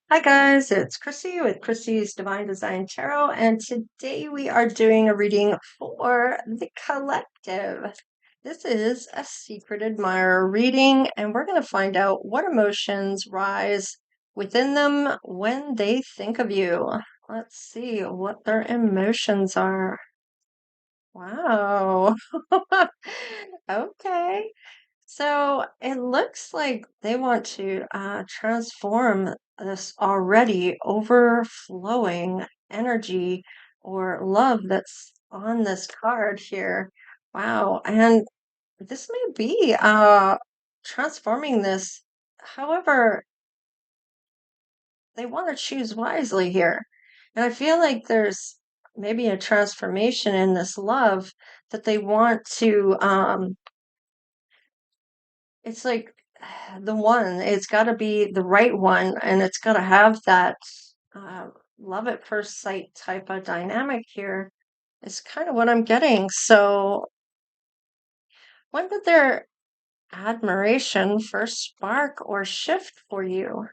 Hi guys, it's Chrissy with Chrissy's Divine Design Tarot, and today we are doing a reading for the collective. This is a secret admirer reading, and we're going to find out what emotions rise within them when they think of you. Let's see what their emotions are. Wow. Okay. So it looks like they want to transform this already overflowing energy or love that's on this card here. Wow. And this may be transforming this. However, they want to choose wisely here. And I feel like there's maybe a transformation in this love that they want to it's like the one, it's got to be the right one, and it's got to have that uh, love at first sight type of dynamic here. Is kind of what I'm getting. So, when did their admiration first spark or shift for you?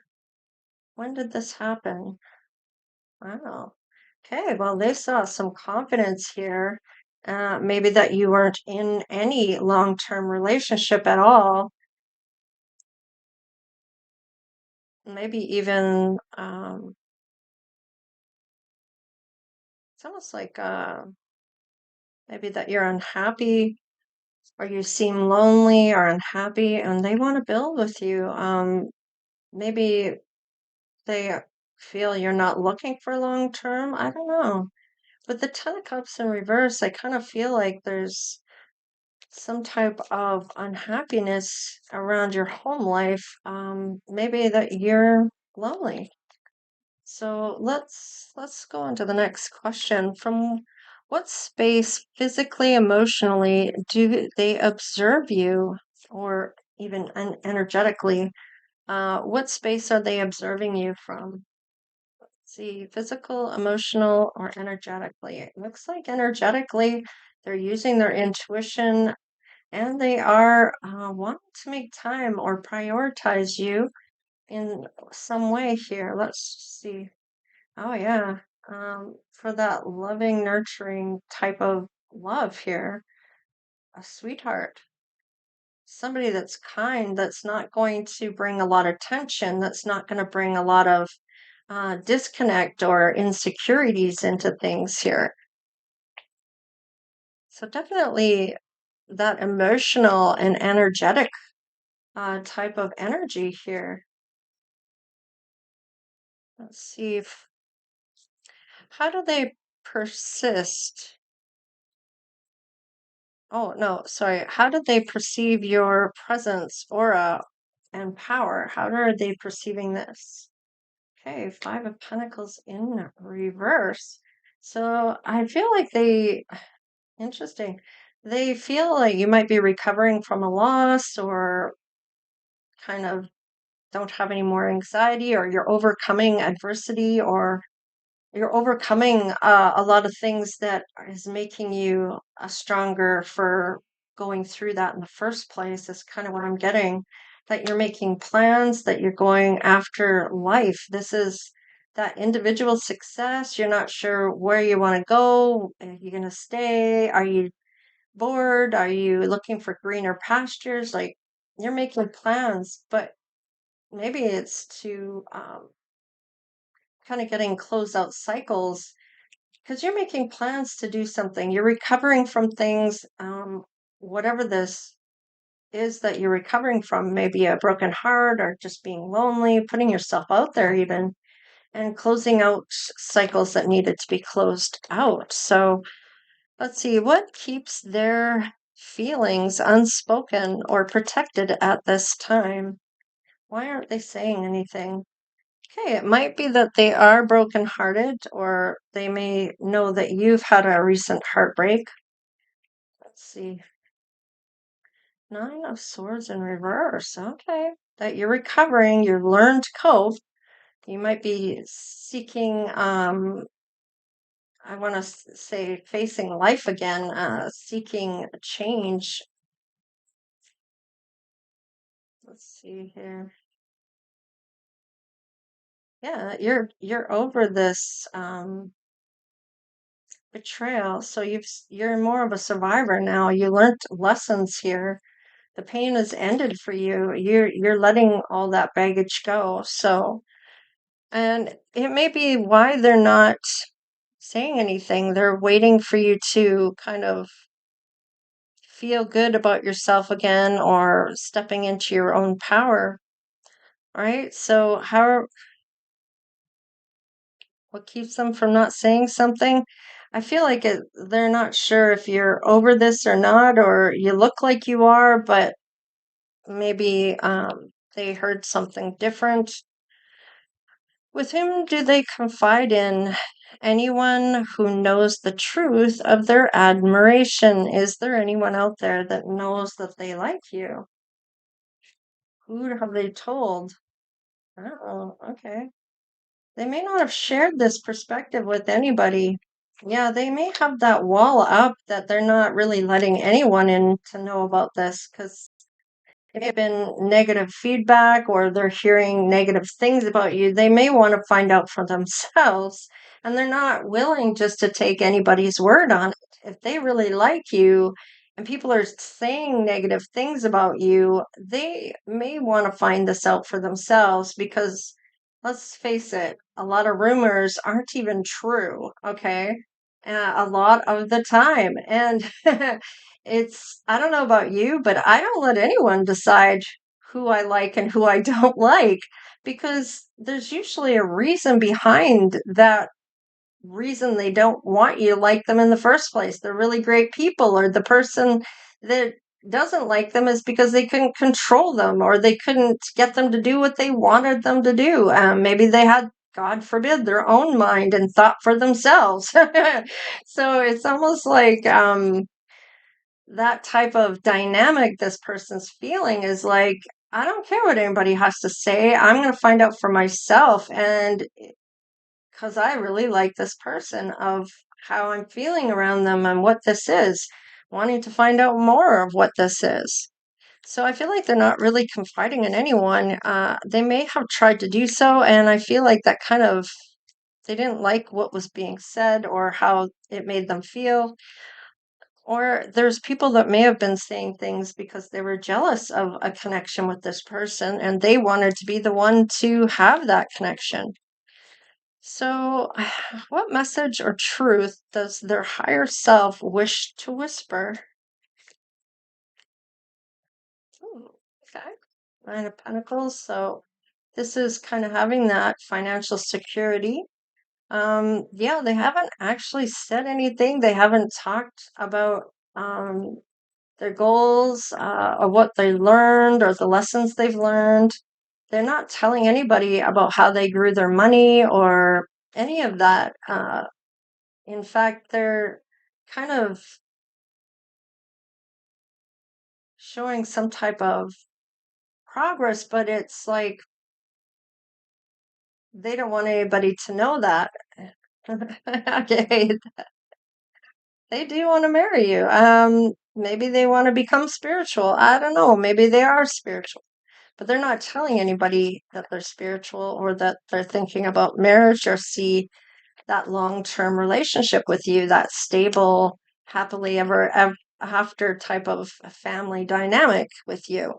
When did this happen? Wow. Okay, well, they saw some confidence here. Maybe that you weren't in any long-term relationship at all. Maybe even it's almost like maybe that you're unhappy or you seem lonely or unhappy and they want to build with you. Maybe they feel you're not looking for long term. I don't know. But the Ten of Cups in reverse, I kind of feel like there's some type of unhappiness around your home life. Maybe that you're lonely. So let's go on to the next question. From what space, physically, emotionally, do they observe you, or even energetically? What space are they observing you from? Let's see, physical, emotional, or energetically? It looks like energetically, they're using their intuition, and they are wanting to make time or prioritize you in some way here. Let's see. Oh yeah. For that loving, nurturing type of love here, a sweetheart, somebody that's kind, that's not going to bring a lot of tension, that's not going to bring a lot of disconnect or insecurities into things here. So definitely that emotional and energetic type of energy here. Let's see if how do they persist? Oh, no, sorry. How did they perceive your presence, aura, and power? How are they perceiving this? Okay, Five of Pentacles in reverse. So I feel like interesting. They feel like you might be recovering from a loss or kind of don't have any more anxiety, or you're overcoming adversity, or you're overcoming a lot of things that is making you stronger for going through that in the first place. Is kind of what I'm getting. That you're making plans, that you're going after life. This is that individual success. You're not sure where you want to go. Are you going to stay? Are you bored? Are you looking for greener pastures? Like you're making plans, but maybe it's to kind of getting closed out cycles because you're making plans to do something. You're recovering from things, whatever this is that you're recovering from, maybe a broken heart or just being lonely, putting yourself out there, even, and closing out cycles that needed to be closed out. So let's see, what keeps their feelings unspoken or protected at this time? Why aren't they saying anything? Okay, it might be that they are brokenhearted, or they may know that you've had a recent heartbreak. Let's see. Nine of Swords in reverse. Okay. That you're recovering, you've learned to cope. You might be seeking, I want to say, facing life again, seeking change. Let's see here. Yeah, you're over this betrayal. So you're more of a survivor now. You learned lessons here. The pain has ended for you. You're letting all that baggage go. So, and it may be why they're not saying anything. They're waiting for you to kind of feel good about yourself again or stepping into your own power, right? So what keeps them from not saying something? I feel like they're not sure if you're over this or not, or you look like you are, but maybe they heard something different. With whom do they confide in? Anyone who knows the truth of their admiration. Is there anyone out there that knows that they like you? Who have they told? Oh, okay. They may not have shared this perspective with anybody. Yeah, they may have that wall up that they're not really letting anyone in to know about this because it may have been negative feedback or they're hearing negative things about you. They may want to find out for themselves and they're not willing just to take anybody's word on it. If they really like you and people are saying negative things about you, they may want to find this out for themselves because let's face it, a lot of rumors aren't even true, okay? A lot of the time. And I don't know about you, but I don't let anyone decide who I like and who I don't like because there's usually a reason behind that reason they don't want you to like them in the first place. They're really great people, or the person that doesn't like them is because they couldn't control them or they couldn't get them to do what they wanted them to do. Maybe they had, God forbid, their own mind and thought for themselves. So it's almost like that type of dynamic this person's feeling is like, I don't care what anybody has to say. I'm going to find out for myself. And because I really like this person, of how I'm feeling around them and what this is, wanting to find out more of what this is. So I feel like they're not really confiding in anyone. They may have tried to do so, and I feel like that kind of, they didn't like what was being said or how it made them feel. Or there's people that may have been saying things because they were jealous of a connection with this person and they wanted to be the one to have that connection. So, what message or truth does their higher self wish to whisper? Ooh, okay. Nine of Pentacles. So, this is kind of having that financial security. Yeah, they haven't actually said anything. They haven't talked about their goals or what they learned or the lessons they've learned. They're not telling anybody about how they grew their money or any of that. In fact, they're kind of showing some type of progress, but it's like they don't want anybody to know that. Okay, they do want to marry you. Maybe they want to become spiritual. I don't know. Maybe they are spiritual, but they're not telling anybody that they're spiritual or that they're thinking about marriage or see that long-term relationship with you, that stable, happily ever after type of family dynamic with you.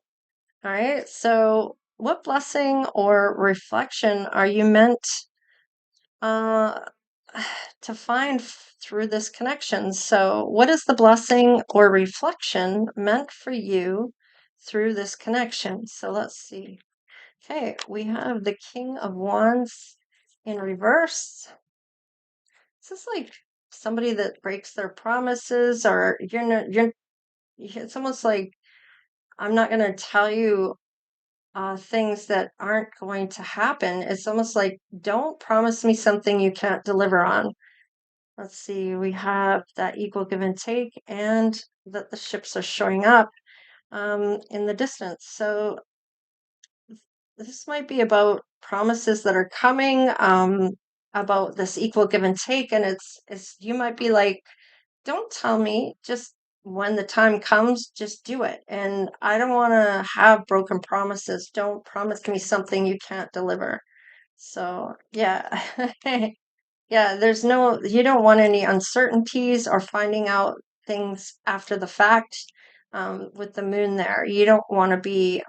All right. So, what blessing or reflection are you meant uh, to find through this connection? So, what is the blessing or reflection meant for you through this connection? So, let's see. Okay, we have the King of Wands in reverse. This is like somebody that breaks their promises, or it's almost like, I'm not going to tell you things that aren't going to happen. It's almost like, don't promise me something you can't deliver on. Let's see, we have that equal give and take, and that the ships are showing up in the distance. So this might be about promises that are coming, about this equal give and take, and it's you might be like, don't tell me, just when the time comes, just do it. And I don't want to have broken promises. Don't promise me something you can't deliver. So, yeah. Yeah, you don't want any uncertainties or finding out things after the fact with the moon there. You don't want to be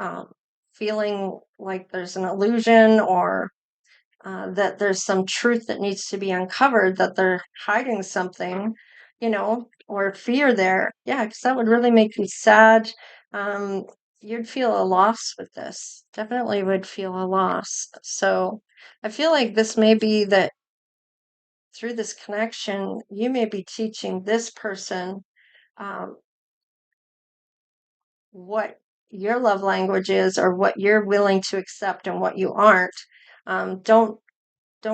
feeling like there's an illusion or that there's some truth that needs to be uncovered, that they're hiding something, or fear there. Yeah, because that would really make me sad. Um, you'd feel a loss with this. Definitely would feel a loss. So I feel like this may be that through this connection, you may be teaching this person um, what your love language is or what you're willing to accept and what you aren't. Don't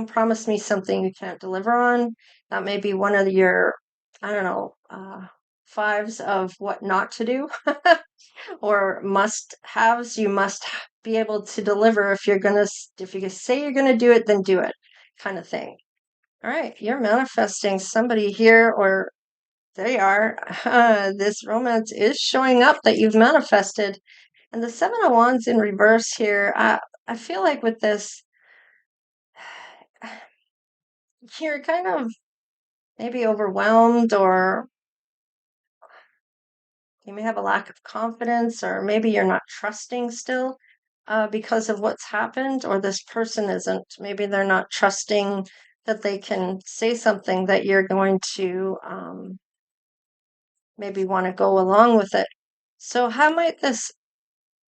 promise me something you can't deliver on. That may be one of your, I don't know, fives of what not to do or must haves. You must be able to deliver if you say you're gonna do it, then do it, kind of thing. All right, you're manifesting somebody here, or they are. This romance is showing up that you've manifested. And the Seven of Wands in reverse here, I feel like with this, you're kind of maybe overwhelmed, or you may have a lack of confidence, or maybe you're not trusting still because of what's happened, or this person isn't. Maybe they're not trusting that they can say something that you're going to maybe want to go along with it. So, how might this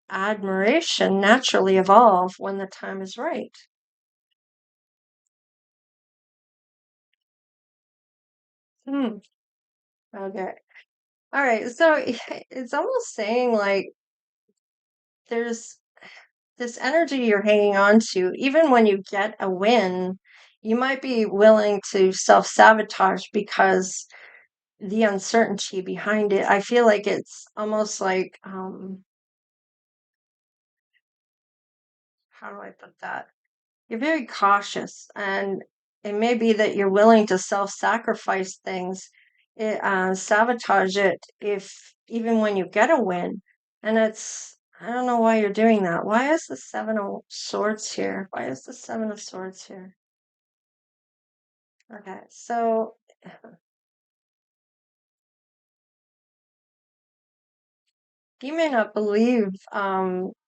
admiration naturally evolve when the time is right? Hmm. Okay. All right. So it's almost saying like there's this energy you're hanging on to, even when you get a win, you might be willing to self sabotage because the uncertainty behind it. I feel like it's almost like, how do I put that? You're very cautious, and it may be that you're willing to self-sacrifice things, sabotage it if even when you get a win. And I don't know why you're doing that. Why is the Seven of Swords here? Why is the Seven of Swords here? Okay, so you may not believe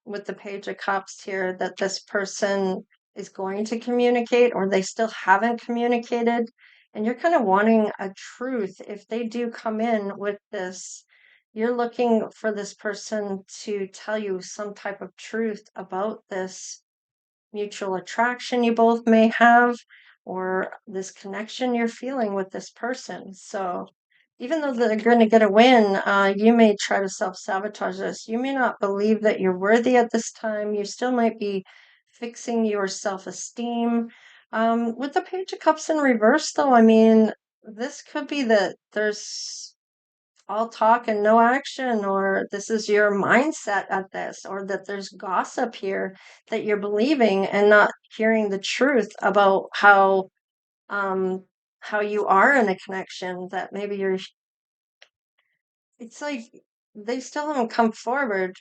with the Page of Cups here that this person is going to communicate, or they still haven't communicated. And you're kind of wanting a truth. If they do come in with this, you're looking for this person to tell you some type of truth about this mutual attraction you both may have, or this connection you're feeling with this person. So even though they're going to get a win, you may try to self-sabotage this. You may not believe that you're worthy at this time. You still might be fixing your self-esteem. With the Page of Cups in reverse, though, I mean, this could be that there's all talk and no action, or this is your mindset at this, or that there's gossip here that you're believing and not hearing the truth about um how you are in a connection, that maybe it's like they still haven't come forward.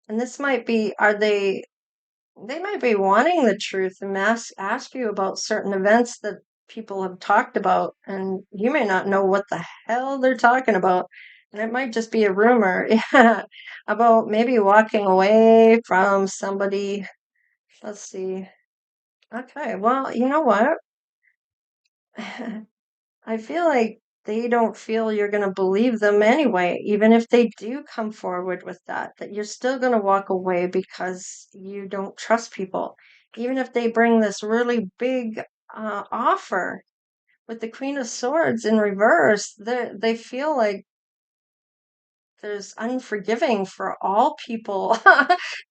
And this might be, they might be wanting the truth and ask you about certain events that people have talked about, and you may not know what the hell they're talking about. And it might just be a rumor, yeah, about maybe walking away from somebody. Let's see. Okay, well, you know what? I feel like they don't feel you're going to believe them anyway, even if they do come forward with that you're still going to walk away because you don't trust people. Even if they bring this really big offer with the Queen of Swords in reverse, they feel like there's unforgiving for all people,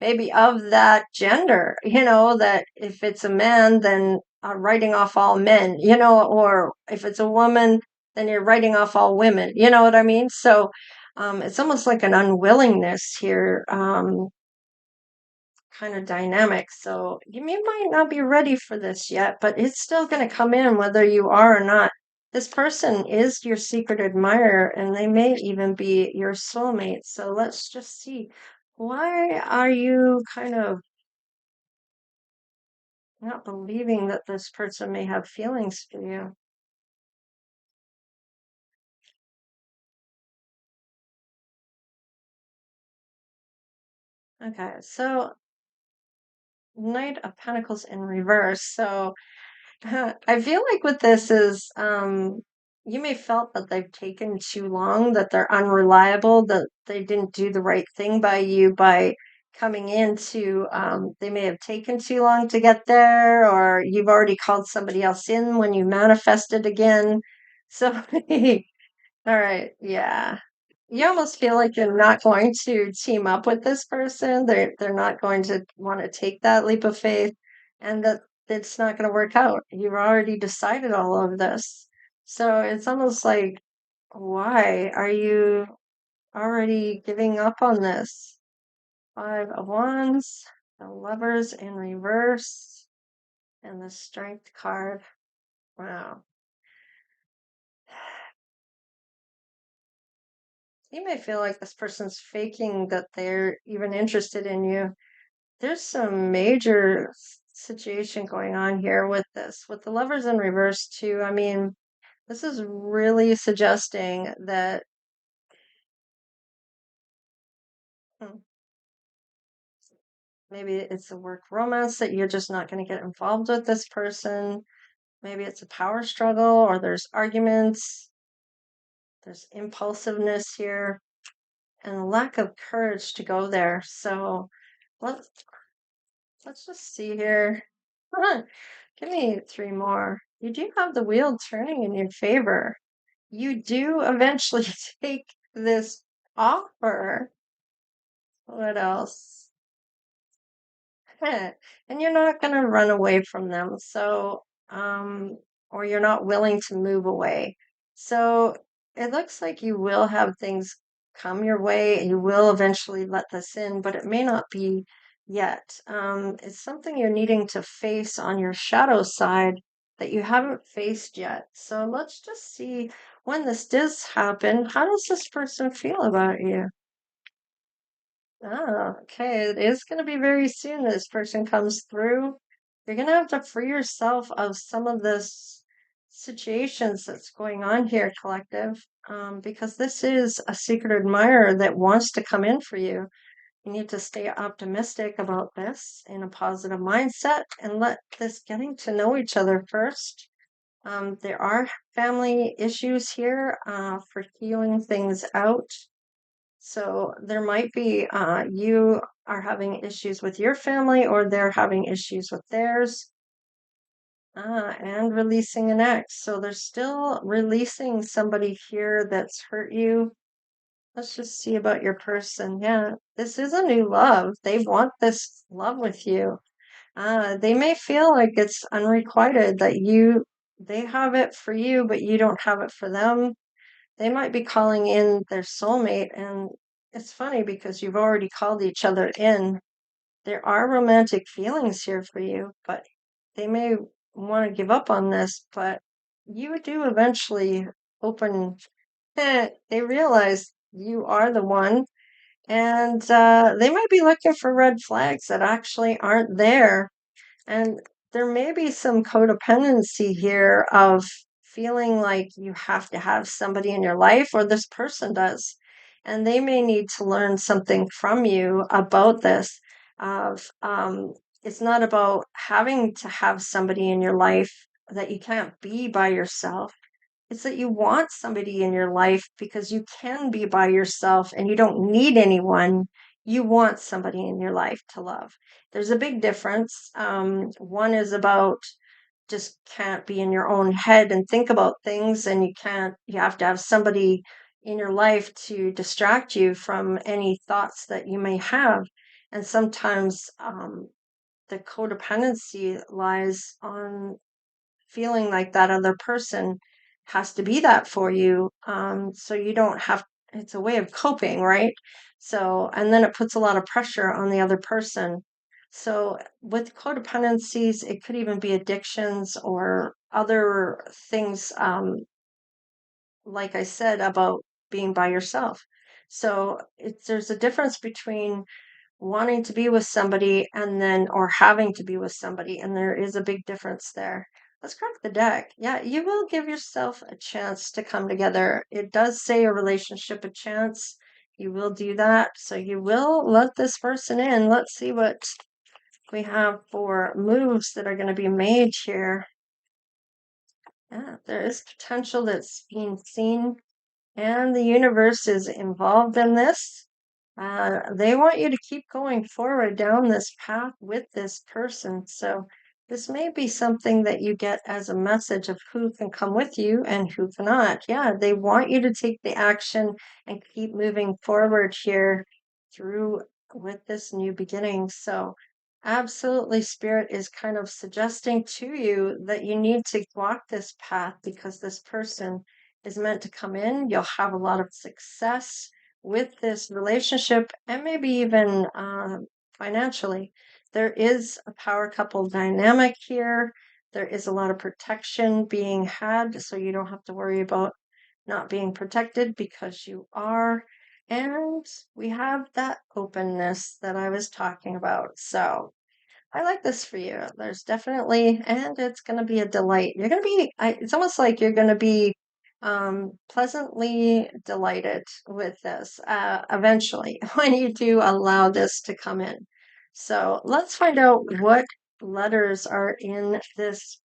maybe of that gender, that if it's a man, then writing off all men, or if it's a woman, then you're writing off all women, you know what I mean? So it's almost like an unwillingness here, kind of dynamic. So might not be ready for this yet, but it's still going to come in whether you are or not. This person is your secret admirer, and they may even be your soulmate. So let's just see. Why are you kind of not believing that this person may have feelings for you. Okay, so Knight of Pentacles in reverse. So I feel like with this is you may felt that they've taken too long, that they're unreliable, that they didn't do the right thing by you by coming into they may have taken too long to get there, or you've already called somebody else in when you manifested again. So all right, yeah. You almost feel like you're not going to team up with this person. They're not going to want to take that leap of faith, and that it's not going to work out. You've already decided all of this. So it's almost like, why are you already giving up on this? Five of Wands, the Lovers in reverse, and the Strength card. Wow. You may feel like this person's faking that they're even interested in you. There's some major situation going on here with this, with the Lovers in reverse too. I mean, this is really suggesting that hmm, maybe it's a work romance that you're just not going to get involved with this person. Maybe it's a power struggle, or there's arguments, there's impulsiveness here, and a lack of courage to go there. So let's let's just see here. Give me three more. You do have the wheel turning in your favor. You do eventually take this offer. What else? And you're not going to run away from them. So, or you're not willing to move away. So it looks like you will have things come your way and you will eventually let this in, but it may not be yet. It's something you're needing to face on your shadow side that you haven't faced yet. So let's just see when this does happen. How does this person feel about you? Oh, okay. It is going to be very soon that this person comes through. You're going to have to free yourself of some of this situations that's going on here, collective, because this is a secret admirer that wants to come in for you. You need to stay optimistic about this in a positive mindset and let this getting to know each other first. There are family issues here for healing things out. So there might be you are having issues with your family, or they're having issues with theirs, and releasing an ex. So they're still releasing somebody here that's hurt you. Let's just see about your person. Yeah, this is a new love. They want this love with you. They may feel like it's unrequited, that they have it for you, but you don't have it for them. They might be calling in their soulmate, and it's funny because you've already called each other in. There are romantic feelings here for you, but they may want to give up on this, but you do eventually open. They realize you are the one, and they might be looking for red flags that actually aren't there. And there may be some codependency here of feeling like you have to have somebody in your life, or this person does. And they may need to learn something from you about this. Of it's not about having to have somebody in your life, that you can't be by yourself. It's that you want somebody in your life because you can be by yourself and you don't need anyone. You want somebody in your life to love. There's a big difference. One is about just can't be in your own head and think about things, and you have to have somebody in your life to distract you from any thoughts that you may have. And sometimes the codependency lies on feeling like that other person has to be that for you. So you don't have, it's a way of coping, right? So, and then it puts a lot of pressure on the other person. So with codependencies, it could even be addictions or other things, like I said, about being by yourself. So there's a difference between wanting to be with somebody and then, or having to be with somebody, and there is a big difference there. Let's crack the deck. Yeah, you will give yourself a chance to come together. It does say a relationship, a chance. You will do that. So you will let this person in. Let's see what we have for moves that are going to be made here. Yeah, there is potential that's being seen, and the universe is involved in this. They want you to keep going forward down this path with this person. So, this may be something that you get as a message of who can come with you and who cannot. Yeah, they want you to take the action and keep moving forward here through with this new beginning. So, absolutely, Spirit is kind of suggesting to you that you need to walk this path because this person is meant to come in. You'll have a lot of success with this relationship and maybe even financially. There is a power couple dynamic here. There is a lot of protection being had, so you don't have to worry about not being protected because you are. And we have that openness that I was talking about. So I like this for you. There's definitely, and it's going to be a delight. You're going to be, it's almost like you're going to be pleasantly delighted with this eventually when you do allow this to come in. So let's find out what letters are in this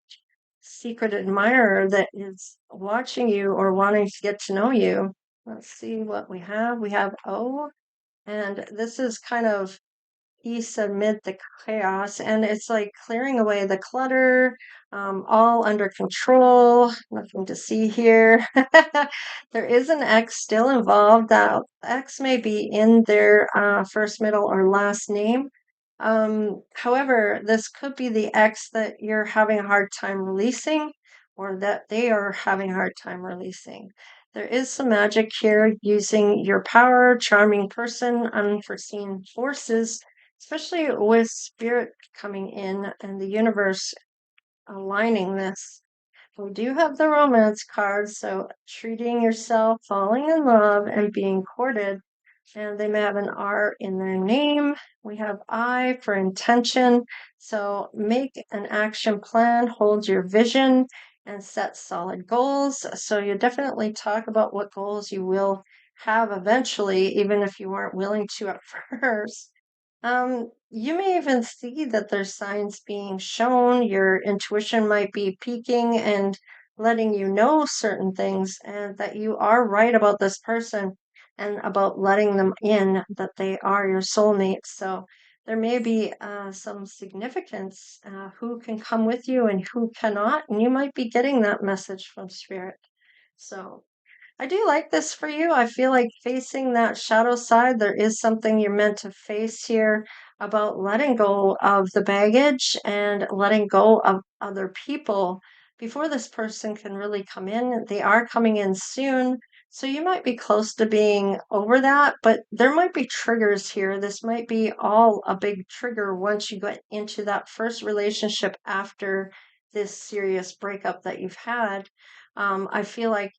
secret admirer that is watching you or wanting to get to know you. Let's see what we have. We have O, and this is kind of peace amid the chaos, and it's like clearing away the clutter, all under control. Nothing to see here. There is an X still involved. That X may be in their first, middle, or last name. However, this could be the X that you're having a hard time releasing, or that they are having a hard time releasing. There is some magic here using your power, charming person, unforeseen forces, especially with spirit coming in and the universe aligning this. We do have the romance card, so treating yourself, falling in love, and being courted. And they may have an R in their name. We have I for intention. So make an action plan, hold your vision, and set solid goals. So you definitely talk about what goals you will have eventually, even if you weren't willing to at first. You may even see that there's signs being shown. Your intuition might be peaking and letting you know certain things, and that you are right about this person and about letting them in, that they are your soulmate. So there may be some significance who can come with you and who cannot, and you might be getting that message from Spirit. So I do like this for you. I feel like facing that shadow side, there is something you're meant to face here about letting go of the baggage and letting go of other people before this person can really come in. They are coming in soon. So you might be close to being over that, but there might be triggers here. This might be all a big trigger once you get into that first relationship after this serious breakup that you've had. I feel like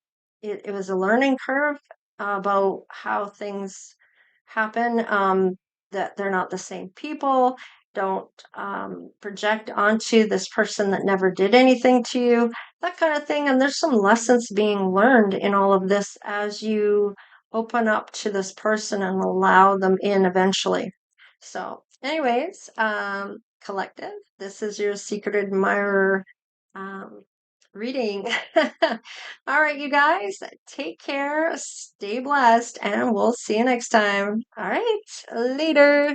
it was a learning curve about how things happen, that they're not the same people. Don't project onto this person that never did anything to you, that kind of thing. And there's some lessons being learned in all of this as you open up to this person and allow them in eventually. So, anyways, collective, this is your secret admirer um, reading. All right, you guys, take care, stay blessed, and we'll see you next time. All right, later.